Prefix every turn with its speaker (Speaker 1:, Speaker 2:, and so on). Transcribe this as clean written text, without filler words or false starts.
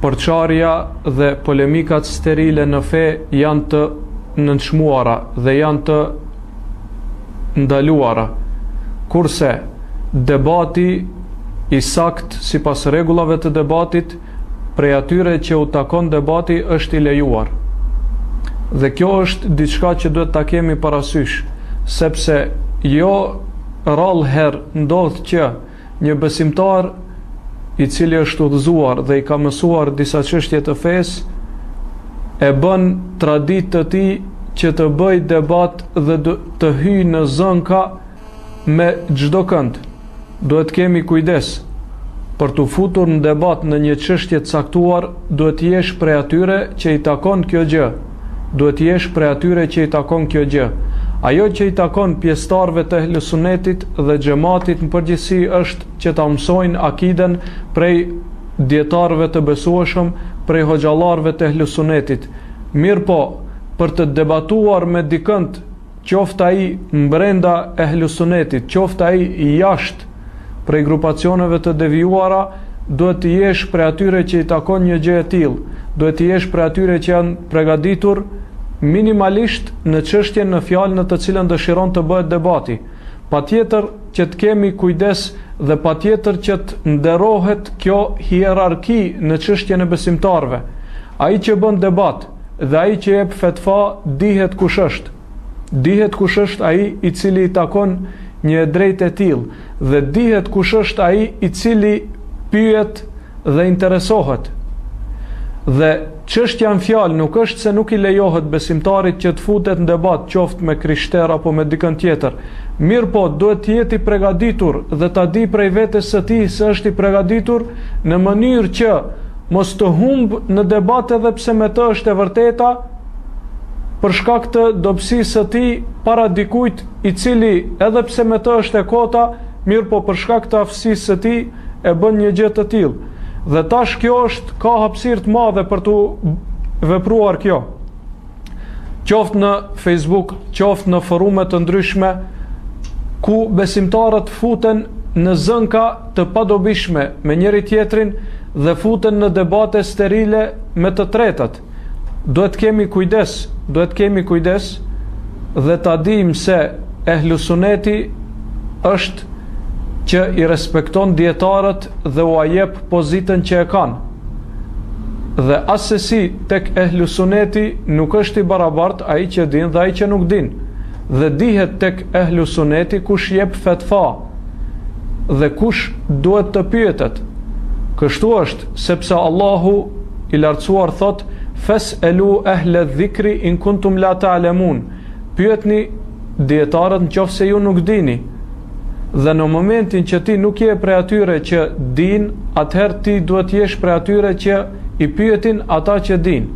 Speaker 1: përçarja dhe polemikat sterile në fe janë të nënçmuara dhe janë të ndaluara, kurse debati i sakt sipas rregullave të debatit prej atyre që u takon debati është i lejuar. Dhe kjo është diçka që duhet ta kemi parasysh, sepse jo rrallë herë ndodh që një besimtar i cili është udhëzuar dhe i ka mësuar disa çështje të fesë e bën traditë të tij që të bëj debat dhe të hyjë në zënka me çdo kënd. Duhet kemi kujdes për të futur në debat në një çështje të caktuar, duhet jesh prej atyre që i takon kjo gjë. Duhet jesh prej atyre që i takon kjo gjë. Ajo që i takon pjesëtarëve të Ehli Sunnetit dhe xhamatit në përgjithësi është që ta mësojnë akiden prej dietarëve të besueshëm, prej hoxhallarëve të Ehli Sunnetit. Mirë po, për të debatuar me dikënd, qoftë ai brenda Ehli Sunnetit, qoftë ai jashtë prej grupacioneve të devijuara, duhet të jesh prej atyre që i takon një gjë e tillë. Duhet të jesh prej atyre që janë përgatitur minimalisht në çështjen në fjalën në të cilën dëshiron të bëhet debati. Patjetër që të kemi kujdes dhe patjetër që të nderohet kjo hierarki në çështjen e besimtarëve. Ai që bën debat dhe ai që jep fetva dihet kush është. Dihet kush është ai i cili i takon një drejtë e tillë dhe dihet kush është ai i cili pyet dhe interesohet. Dhe çështja në fjalë nuk është se nuk i lejohet besimtarit që të futet në debat, qoftë me krishter apo me dikën tjetër. Mirë po, duhet të jetë i përgatitur dhe ta di prej vetes së tij se është i përgatitur në mënyrë që mos të humb në debat edhe pse me të është e vërteta, për shkak të dobësisë së tij para dikujt i cili edhe pse me të është e kota, mirë po për shkak të aftësisë së tij e bën një gjë të tillë. Dhe tash kjo është ka hapësirë të madhe për të vepruar kjo. Qoftë në Facebook, qoftë në forume të ndryshme, ku besimtarët futen në zënka të padobishme me njëri tjetrin dhe futen në debate sterile me të tretët. Duhet kemi kujdes dhe ta dim se Ehlu Sunneti është që i respekton dietarët dhe u jep pozitën që e kanë. Dhe asesi tek Ehlu Sunneti nuk është i barabartë ai që din dhe ai që nuk din. Dhe dihet tek Ehlu Sunneti kush jep fetva dhe kush duhet të pyetet. Kështu është sepse Allahu i lartësuar thot: "Fas'alu ahla dhikri in kuntum la ta'lamun." Pyetni dietarët nëse ju nuk dini. Dhe në momentin që ti nuk je prej atyre që din, atëherë ti duhet jesh prej atyre që i pyetin ata që din.